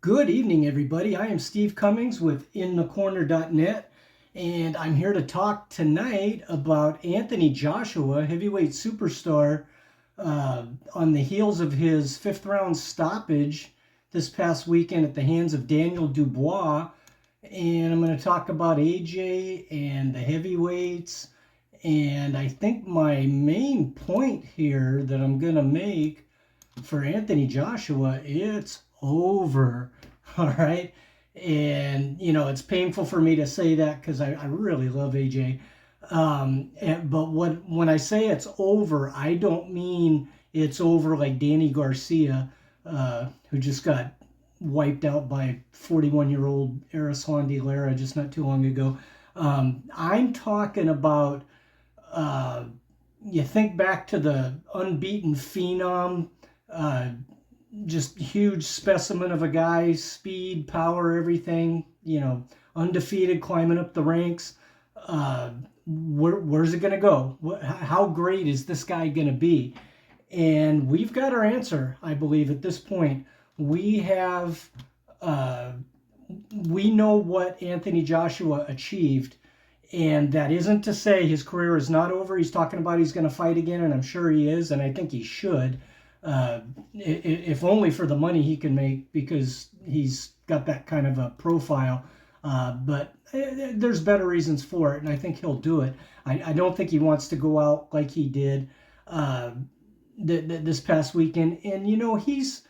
Good evening, everybody. I am Steve Cummings with InTheCorner.net, and I'm here to talk tonight about Anthony Joshua, heavyweight superstar, on the heels of his fifth-round stoppage this past weekend at the hands of Daniel Dubois. And I'm going to talk about AJ and the heavyweights. And I think my main point here that I'm going to make for Anthony Joshua, it's over. All right. And, it's painful for me to say that because I really love AJ. But when I say it's over, I don't mean it's over like Danny Garcia, who just got wiped out by 41-year-old Erislandy Lara just not too long ago. I'm talking about, you think back to the unbeaten phenom, just huge specimen of a guy, speed, power, everything, undefeated, climbing up the ranks. Where's it going to go? How great is this guy going to be? And we've got our answer, I believe, at this point. We have, we know what Anthony Joshua achieved. And that isn't to say his career is not over. He's talking about he's going to fight again, and I'm sure he is, and I think he should. If only for the money he can make, because he's got that kind of a profile. But there's better reasons for it, and I think he'll do it. I don't think he wants to go out like he did this past weekend. And, he's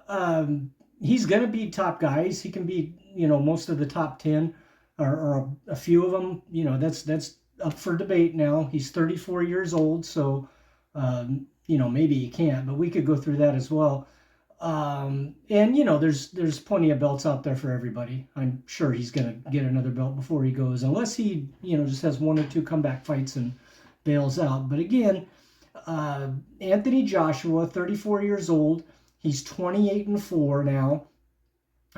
going to beat top guys. He can beat, most of the top 10 or a few of them. That's up for debate now. He's 34 years old, so maybe he can't, but we could go through that as well. And there's plenty of belts out there for everybody. I'm sure he's gonna get another belt before he goes, unless he just has one or two comeback fights and bails out. But again, Anthony Joshua, 34 years old, he's 28-4 now,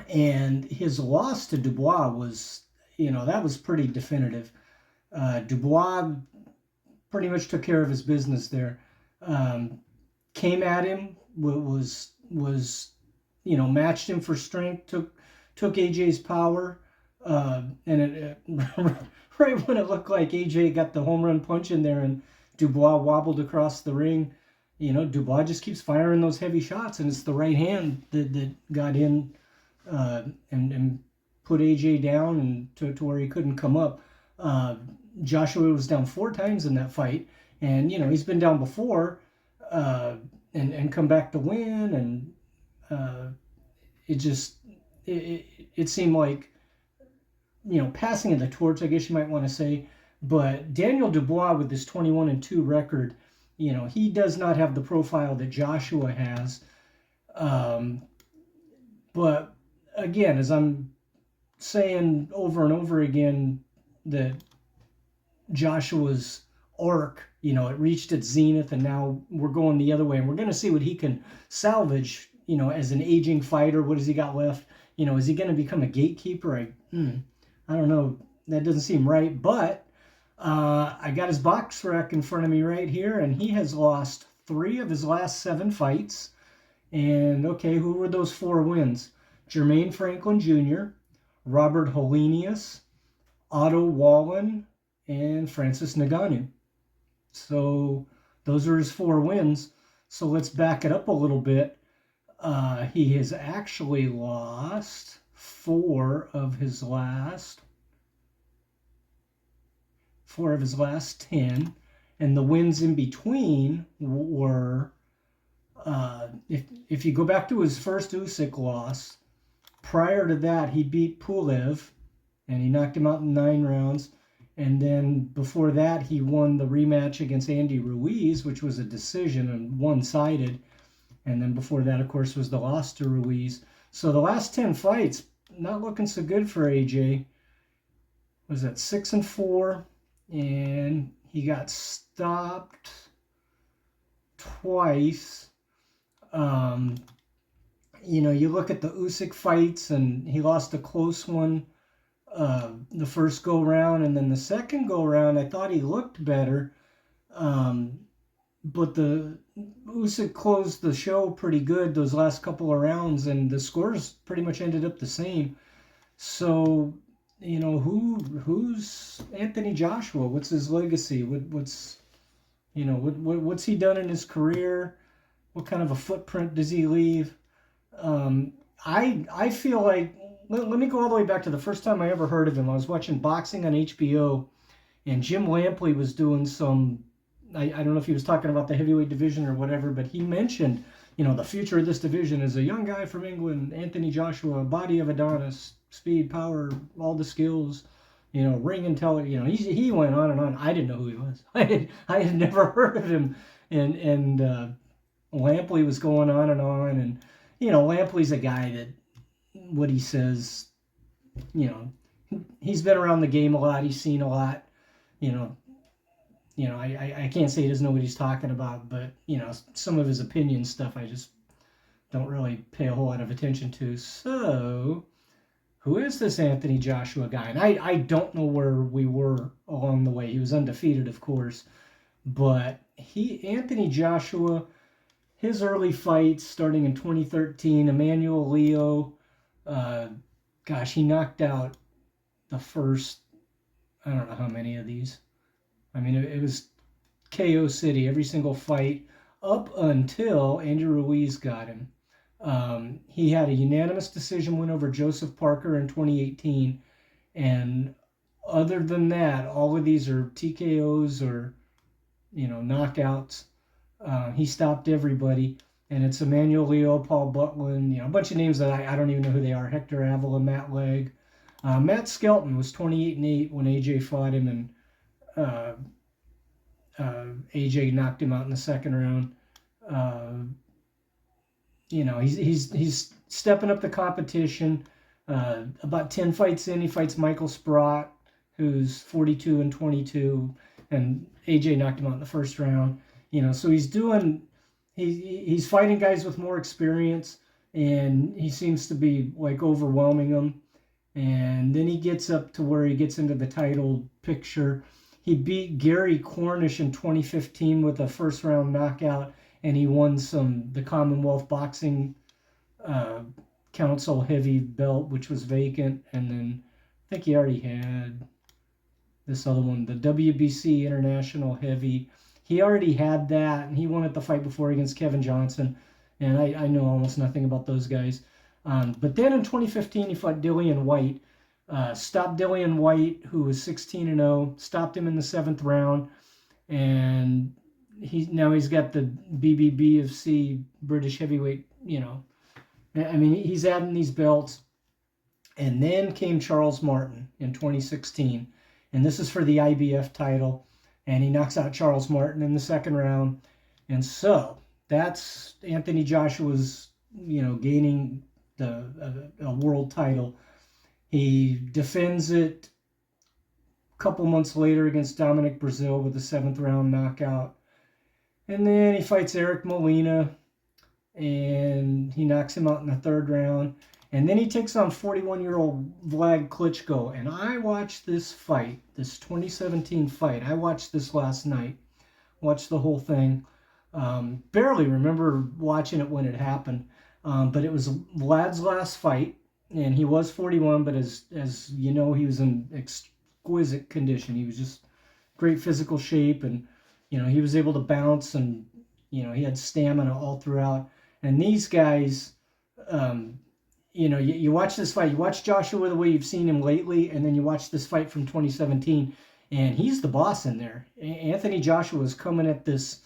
and his loss to Dubois was, that was pretty definitive. Dubois pretty much took care of his business there. Came at him, was matched him for strength, took AJ's power, and it right when it looked like AJ got the home run punch in there and Dubois wobbled across the ring, Dubois just keeps firing those heavy shots, and it's the right hand that got in and put AJ down and to where he couldn't come up. Joshua was down 4 times in that fight, and he's been down before and come back to win, and it seemed like passing of the torch, I guess you might want to say. But Daniel Dubois, with this 21-2 record, he does not have the profile that Joshua has. But again, as I'm saying over and over again, that Joshua's arc, it reached its zenith, and now we're going the other way, and we're going to see what he can salvage, as an aging fighter. What has he got left? Is he going to become a gatekeeper? I don't know. That doesn't seem right, but I got his box rack in front of me right here, and he has lost 3 of his last 7 fights. And okay, who were those 4 wins? Jermaine Franklin Jr., Robert Helenius, Otto Wallin, and Francis Ngannou. So those are his 4 wins. So let's back it up a little bit. He has actually lost 4 of his last 10, and the wins in between were, if you go back to his first Usyk loss, prior to that he beat Pulev, and he knocked him out in 9 rounds. And then before that, he won the rematch against Andy Ruiz, which was a decision and one-sided. And then before that, of course, was the loss to Ruiz. So the last 10 fights, not looking so good for AJ. Was that 6-4? And he got stopped twice. You look at the Usyk fights, and he lost a close one the first go round, and then the second go round I thought he looked better, but the Usyk closed the show pretty good those last couple of rounds, and the scores pretty much ended up the same. So, who's Anthony Joshua? What's his legacy? What's he done in his career? What kind of a footprint does he leave? I feel like let me go all the way back to the first time I ever heard of him. I was watching boxing on HBO, and Jim Lampley was doing some. I don't know if he was talking about the heavyweight division or whatever, but he mentioned, the future of this division is a young guy from England, Anthony Joshua, body of Adonis, speed, power, all the skills, ring intelligence. He went on and on. I didn't know who he was. I had never heard of him, and Lampley was going on, and Lampley's a guy that what he says, he's been around the game a lot. He's seen a lot. I can't say he doesn't know what he's talking about, but some of his opinion stuff I just don't really pay a whole lot of attention to. So, who is this Anthony Joshua guy? And I don't know where we were along the way. He was undefeated, of course, but Anthony Joshua, his early fights starting in 2013, Emmanuel Leo, he knocked out the first, I don't know how many of these. I mean, it was KO City, every single fight, up until Andy Ruiz got him. He had a unanimous decision win over Joseph Parker in 2018. And other than that, all of these are TKOs or, knockouts. He stopped everybody. And it's Emmanuel Leo, Paul Butlin, a bunch of names that I don't even know who they are. Hector Avila, Matt Legg. Matt Skelton was 28-8 when AJ fought him, and AJ knocked him out in the second round. He's stepping up the competition. About 10 fights in, he fights Michael Sprott, who's 42-22, and AJ knocked him out in the first round. So he's fighting guys with more experience, and he seems to be like overwhelming them. And then he gets up to where he gets into the title picture. He beat Gary Cornish in 2015 with a first round knockout, and he won the Commonwealth Boxing Council heavy belt, which was vacant. And then I think he already had this other one, the WBC International Heavy. He already had that, and he won at the fight before against Kevin Johnson. And I know almost nothing about those guys. But then in 2015, he fought Dillian White. Stopped Dillian White, who was 16-0, stopped him in the 7th round, and he's got the BBBFC British heavyweight, I mean, he's adding these belts. And then came Charles Martin in 2016, and this is for the IBF title, and he knocks out Charles Martin in the 2nd round. And so that's Anthony Joshua's, gaining a world title. He defends it a couple months later against Dominic Brazil with a 7th round knockout. And then he fights Eric Molina, and he knocks him out in the 3rd round. And then he takes on 41-year-old Vlad Klitschko. And I watched this fight, this 2017 fight. I watched this last night. Watched the whole thing. Barely remember watching it when it happened. But it was Vlad's last fight, and he was 41, but as you know, he was in exquisite condition. He was just great physical shape, and he was able to bounce, and he had stamina all throughout. And these guys, you watch this fight, you watch Joshua the way you've seen him lately, and then you watch this fight from 2017, and he's the boss in there. Anthony Joshua is coming at this.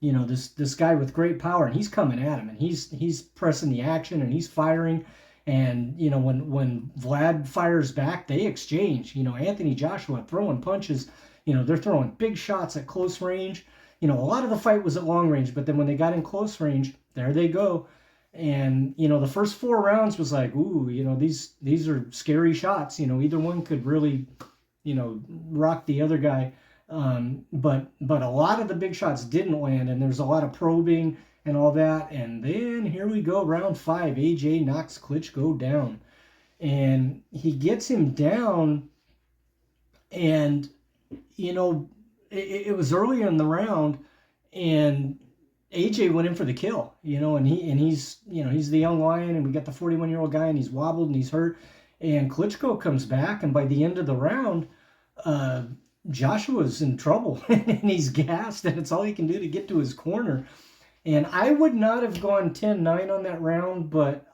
This guy with great power, and he's coming at him, and he's pressing the action, and he's firing. And when Vlad fires back, they exchange. Anthony Joshua throwing punches. They're throwing big shots at close range. A lot of the fight was at long range, but then when they got in close range, there they go. And the first 4 rounds was like, ooh, these are scary shots. Either one could really, rock the other guy. But a lot of the big shots didn't land, and there's a lot of probing and all that. And then here we go, round 5. AJ knocks Klitschko down, and he gets him down. And it was early in the round, and AJ went in for the kill, and he's the young lion, and we got the 41-year-old guy, and he's wobbled and he's hurt, and Klitschko comes back, and by the end of the round, uh, Joshua's in trouble, and he's gassed, and it's all he can do to get to his corner. And I would not have gone 10-9 on that round, but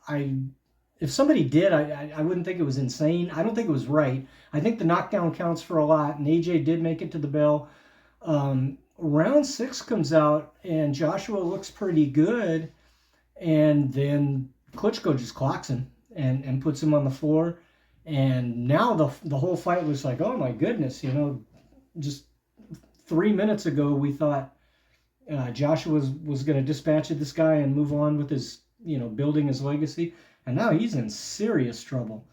if somebody did, I wouldn't think it was insane. I don't think it was right. I think the knockdown counts for a lot, and AJ did make it to the bell. Round 6 comes out, and Joshua looks pretty good, and then Klitschko just clocks him and puts him on the floor. And now the whole fight was like, oh my goodness, just 3 minutes ago we thought Joshua was going to dispatch this guy and move on with his, building his legacy. And now he's in serious trouble.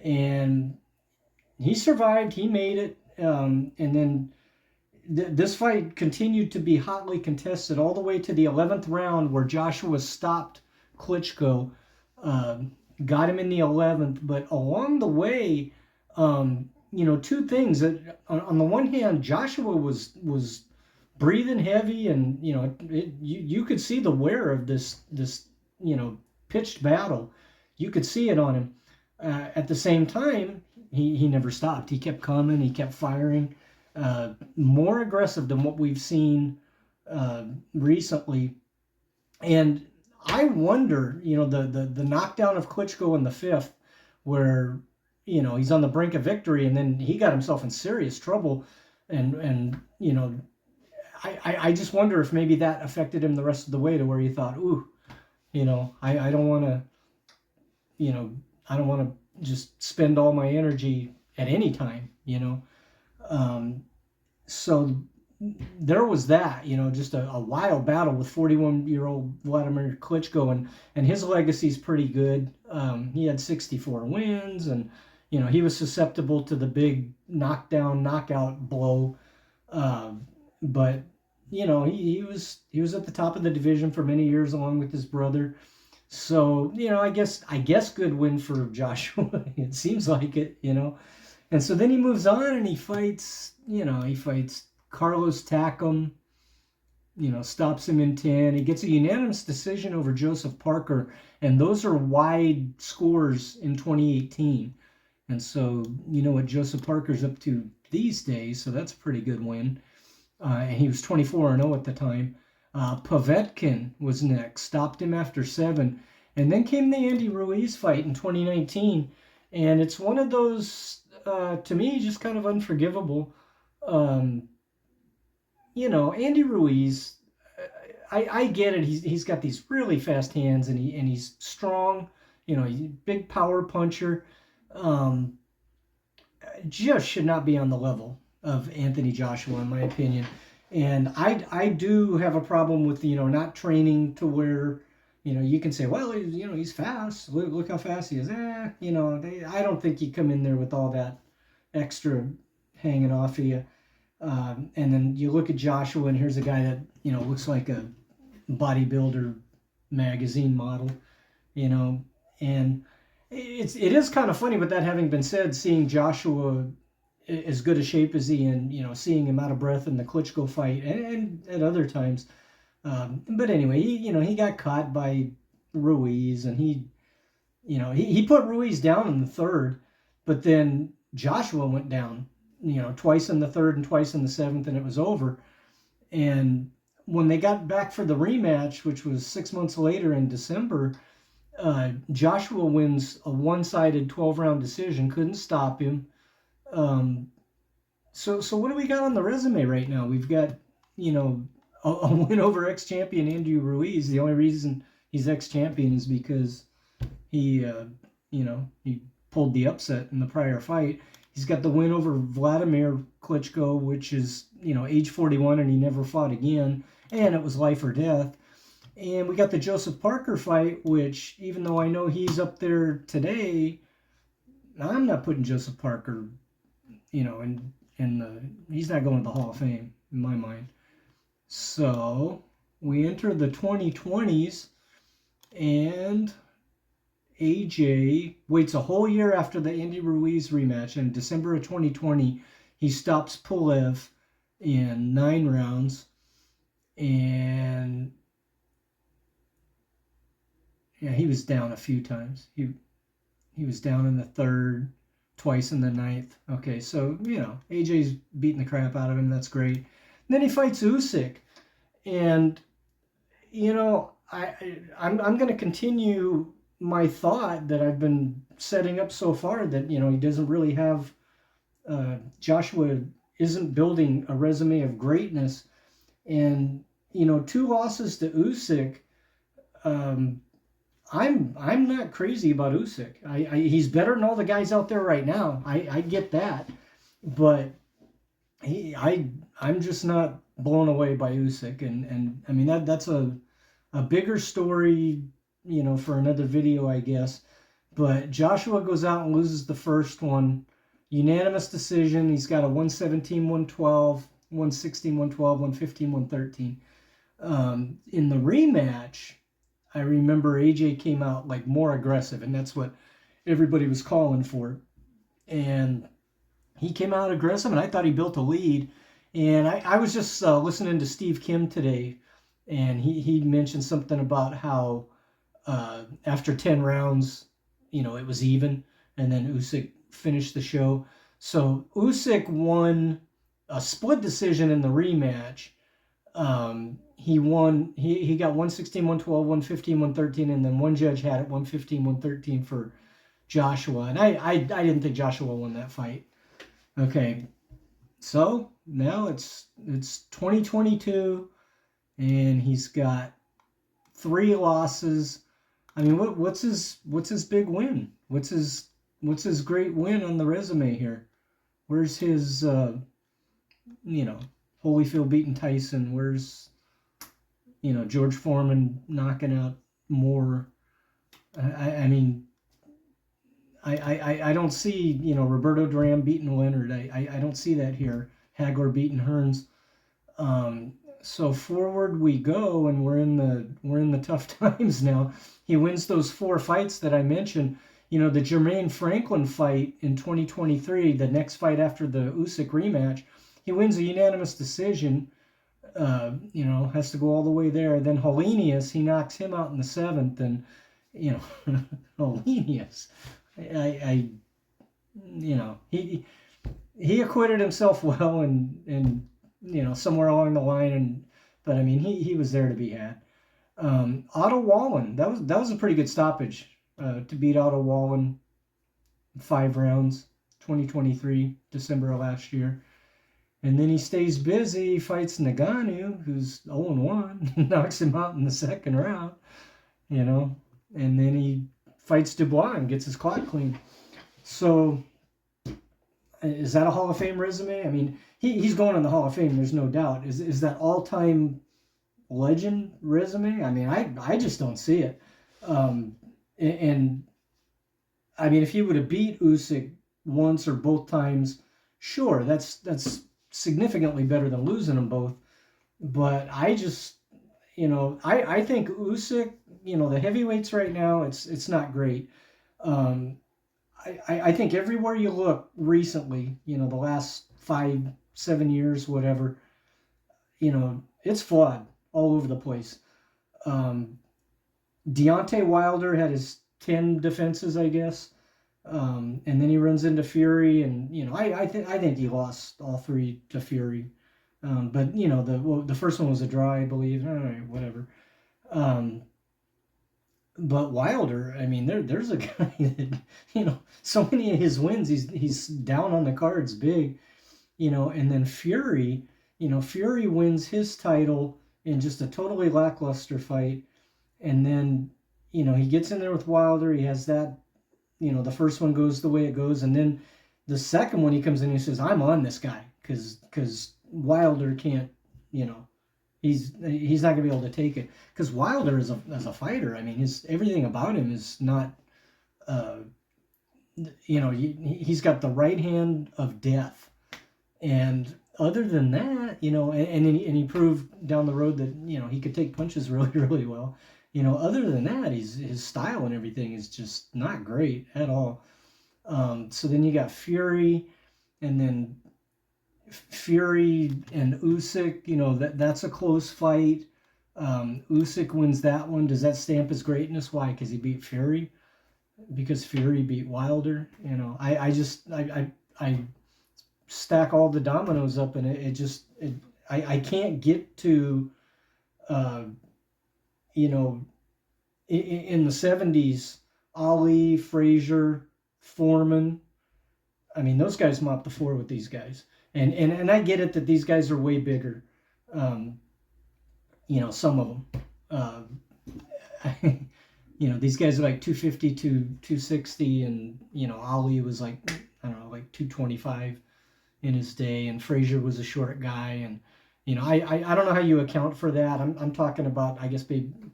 And he survived. He made it. And then this fight continued to be hotly contested all the way to the 11th round, where Joshua stopped Klitschko, got him in the 11th. But along the way, two things. That on the one hand, Joshua was breathing heavy, and you could see the wear of this pitched battle. You could see it on him. At the same time, he never stopped. He kept coming. He kept firing. More aggressive than what we've seen recently. And I wonder, the knockdown of Klitschko in the 5th, where he's on the brink of victory, and then he got himself in serious trouble, and I just wonder if maybe that affected him the rest of the way, to where he thought, ooh, I don't want to just spend all my energy at any time, so there was that, just a wild battle with 41-year-old Vladimir Klitschko, and his legacy's pretty good. He had 64 wins, and he was susceptible to the big knockout blow, but he was at the top of the division for many years, along with his brother. So I guess good win for Joshua. It seems like it, And so then he moves on, and he fights Carlos Takam, stops him in 10. He gets a unanimous decision over Joseph Parker, and those are wide scores in 2018. And so what Joseph Parker's up to these days, so that's a pretty good win. And he was 24-0 at the time. Povetkin was next, stopped him after 7. And then came the Andy Ruiz fight in 2019. And it's one of those, to me, just kind of unforgivable. Andy Ruiz, I get it. He's got these really fast hands, and he's strong. He's a big power puncher. Just should not be on the level of Anthony Joshua, in my opinion. And I do have a problem with, not training to where, you can say, well, he's fast. Look how fast he is. I don't think you come in there with all that extra hanging off of you. And then you look at Joshua, and here's a guy that, looks like a bodybuilder magazine model, and it is kind of funny. With that having been said, seeing Joshua as good a shape as he, and seeing him out of breath in the Klitschko fight, and at other times, but anyway, he got caught by Ruiz, and he put Ruiz down in the 3rd, but then Joshua went down, twice in the 3rd and twice in the 7th, and it was over. And when they got back for the rematch, which was 6 months later in December, Joshua wins a one-sided 12-round decision, couldn't stop him. So what do we got on the resume right now? We've got, a win over ex-champion Andy Ruiz. The only reason he's ex-champion is because he pulled the upset in the prior fight. He's got the win over Vladimir Klitschko, which is, age 41, and he never fought again, and it was life or death. And we got the Joseph Parker fight, which, even though I know he's up there today, I'm not putting Joseph Parker, he's not going to the Hall of Fame, in my mind. So we enter the 2020s, and AJ waits a whole year after the Andy Ruiz rematch. In December of 2020, he stops Pulev in 9 rounds. And Yeah, he was down a few times. He was down in the third, twice in the ninth. Okay, so AJ's beating the crap out of him. That's great. And then he fights Usyk, and I'm going to continue my thought that I've been setting up so far, that he doesn't really have Joshua isn't building a resume of greatness, and 2 losses to Usyk. I'm not crazy about Usyk. He's better than all the guys out there right now. I get that, but I'm just not blown away by Usyk, and I mean that's a bigger story, for another video, I guess. But Joshua goes out and loses the first one, unanimous decision. He's got a 117, 112, 116, 112, 115, 113. In the rematch, I remember AJ came out like more aggressive, and that's what everybody was calling for. And he came out aggressive, and I thought he built a lead. And I was just listening to Steve Kim today, and he mentioned something about how after 10 rounds, it was even, and then Usyk finished the show. So Usyk won a split decision in the rematch. He won. He got 116, 112, 115, 113, and then one judge had it 115, 113 for Joshua. And I didn't think Joshua won that fight. Okay, so now it's 2022, and he's got 3 losses. I mean, what's his big win? What's his great win on the resume here? Where's his Holyfield beating Tyson? Where's George Foreman knocking out Moore? I mean, I don't see Roberto Duran beating Leonard. I don't see that here. Hagler beating Hearns. So forward we go, and we're in the tough times now. He wins those 4 fights that I mentioned. The Jermaine Franklin fight in 2023, the next fight after the Usyk rematch, he wins a unanimous decision. Has to go all the way there. Then Helenius, he knocks him out in the 7th, and Helenius, he acquitted himself well, and somewhere along the line, but I mean he was there to be had. Otto Wallen, that was a pretty good stoppage to beat Otto Wallen 5 rounds, 2023, December of last year. And then he stays busy, fights Ngannou, who's 0-1, knocks him out in the 2nd round, and then he fights Dubois and gets his clock clean. So is that a Hall of Fame resume? I mean, he's going in the Hall of Fame, there's no doubt. Is that all-time legend resume? I mean, I just don't see it. And I mean, if he would have beat Usyk once or both times, sure, that's significantly better than losing them both. But I just, I think Usyk, the heavyweights right now, it's not great. I think everywhere you look recently, the last 5-7 years, whatever, it's flawed all over the place. Deontay Wilder had his 10 defenses, I guess. And then he runs into Fury, and I think he lost all 3 to Fury. But the first one was a draw, I believe. All right, whatever. But Wilder, I mean, there's a guy that so many of his wins, he's down on the cards big, and then Fury, Fury wins his title in just a totally lackluster fight, and then he gets in there with Wilder. He has that. The first one goes the way it goes, and then the second one he comes in and he says, "I'm on this guy," because Wilder can't, he's not gonna be able to take it, because Wilder as a fighter, I mean, everything about him is not, he's got the right hand of death, and other than that, and he proved down the road that he could take punches really, really well. Other than that, his style and everything is just not great at all. So then you got Fury, and then Fury and Usyk, that's a close fight. Usyk wins that one. Does that stamp his greatness? Why? Because he beat Fury? Because Fury beat Wilder? I stack all the dominoes up, and I can't get to, uh, you know, in the 70s, Ali, Frazier, Foreman. I mean, those guys mopped the floor with these guys. And I get it that these guys are way bigger. Um, some of them. These guys are like 250 to 260, and, Ali was like, I don't know, like 225 in his day, and Frazier was a short guy. And, I don't know how you account for that. I'm talking about, I guess,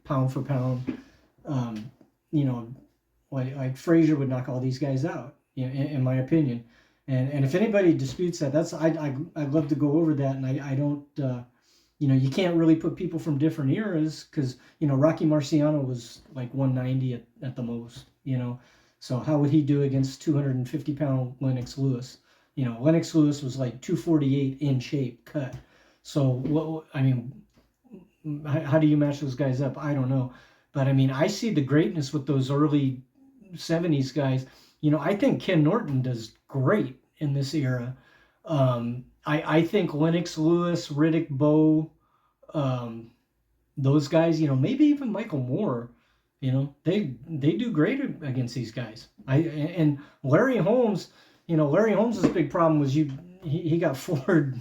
pound for pound. Um, you know, like Frazier would knock all these guys out, in my opinion. And if anybody disputes that, I'd love to go over that. And I don't, you can't really put people from different eras, because, Rocky Marciano was like 190 at the most, So how would he do against 250-pound Lennox Lewis? Lennox Lewis was like 248 in shape, cut. So, how do you match those guys up? I don't know. But I mean, I see the greatness with those early 70s guys. I think Ken Norton does great in this era. I think Lennox Lewis, Riddick Bowe, those guys, maybe even Michael Moore, they do great against these guys. And Larry Holmes, Larry Holmes' big problem was he got floored,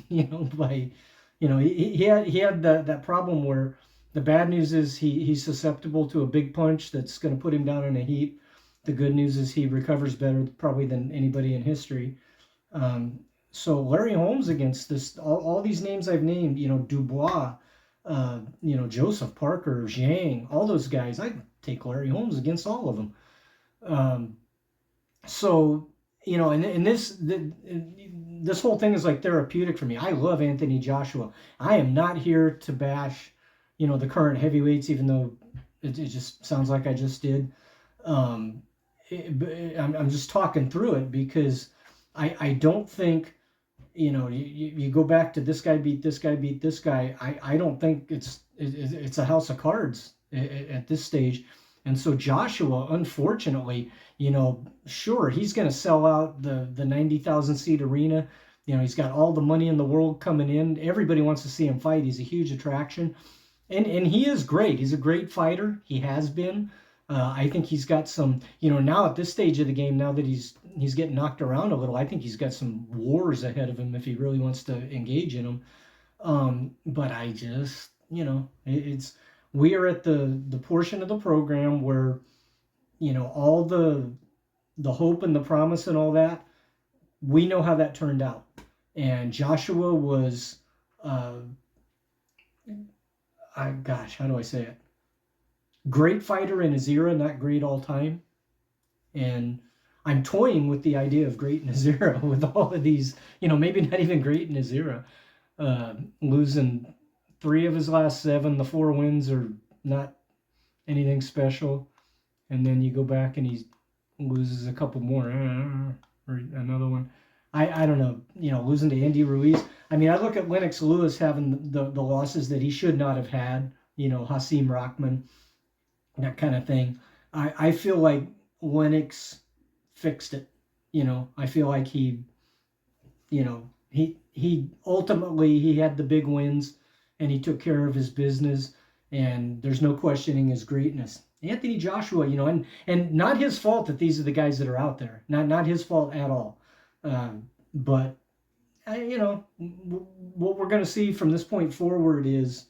by, he had that problem where the bad news is he's susceptible to a big punch that's going to put him down in a heap. The good news is he recovers better probably than anybody in history. So Larry Holmes against all these names I've named, Dubois, Joseph Parker, Zhang, all those guys, I'd take Larry Holmes against all of them. And this whole thing is like therapeutic for me. I love Anthony Joshua. I am not here to bash, the current heavyweights, even though it just sounds like I just did. I'm just talking through it, because I don't think, you go back to this guy beat this guy beat this guy. I don't think it's a house of cards at this stage. And so Joshua, unfortunately, sure, he's going to sell out the 90,000 seat arena. He's got all the money in the world coming in. Everybody wants to see him fight. He's a huge attraction. And he is great. He's a great fighter. He has been. I think he's got some, now at this stage of the game, now that he's getting knocked around a little, I think he's got some wars ahead of him if he really wants to engage in them. But I just, we are at the portion of the program where, all the hope and the promise and all that, we know how that turned out. And Joshua was, how do I say it? Great fighter in his era, not great all time. And I'm toying with the idea of great in his era with all of these, maybe not even great in his era. Losing 3 of his last 7, the 4 wins are not anything special. And then you go back and he loses a couple more, or another one. I don't know, losing to Andy Ruiz. I mean, I look at Lennox Lewis having the losses that he should not have had, Hasim Rahman, that kind of thing. I feel like Lennox fixed it. I feel like he ultimately he had the big wins, and he took care of his business, and there's no questioning his greatness. Anthony Joshua, and not his fault that these are the guys that are out there. Not his fault at all. But what we're going to see from this point forward is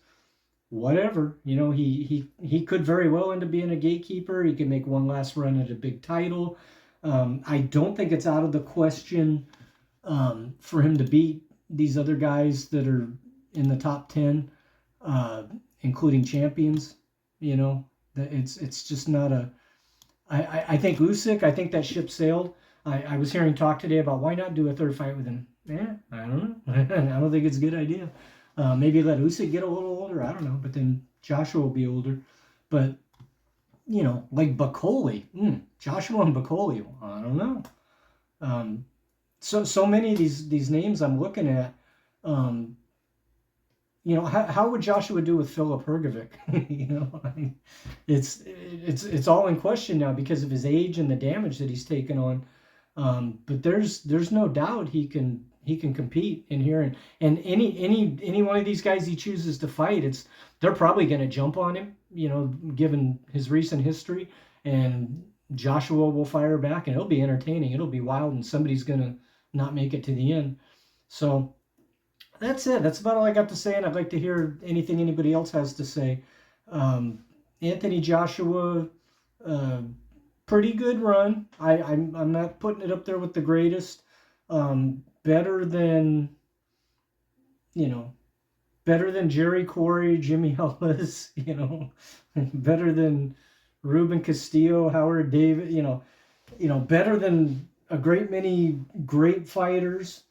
whatever. He could very well end up being a gatekeeper. He could make one last run at a big title. I don't think it's out of the question for him to beat these other guys that are in the top 10, including champions. It's just not a. I think Usyk, I think that ship sailed. I was hearing talk today about why not do a third fight with him. I don't know. I don't think it's a good idea. Maybe let Usyk get a little older. I don't know. But then Joshua will be older. But, like Bakoli. Joshua and Bakoli. I don't know. So many of these names I'm looking at, you know, how would Joshua do with Filip Hrgovic? You know, I mean, it's all in question now because of his age and the damage that he's taken on. But there's no doubt he can compete in here, and any one of these guys he chooses to fight, they're probably going to jump on him, you know, given his recent history, and Joshua will fire back, and it'll be entertaining, it'll be wild, and somebody's going to not make it to the end. So that's it. That's about all I got to say, and I'd like to hear anything anybody else has to say. Anthony Joshua, pretty good run. I'm not putting it up there with the greatest. Better than, you know, better than Jerry Quarry, Jimmy Ellis, you know, better than Ruben Castillo, Howard David, better than a great many great fighters.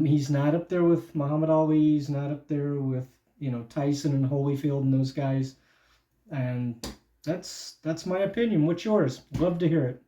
He's not up there with Muhammad Ali. He's not up there with, you know, Tyson and Holyfield and those guys. And that's my opinion. What's yours? Love to hear it.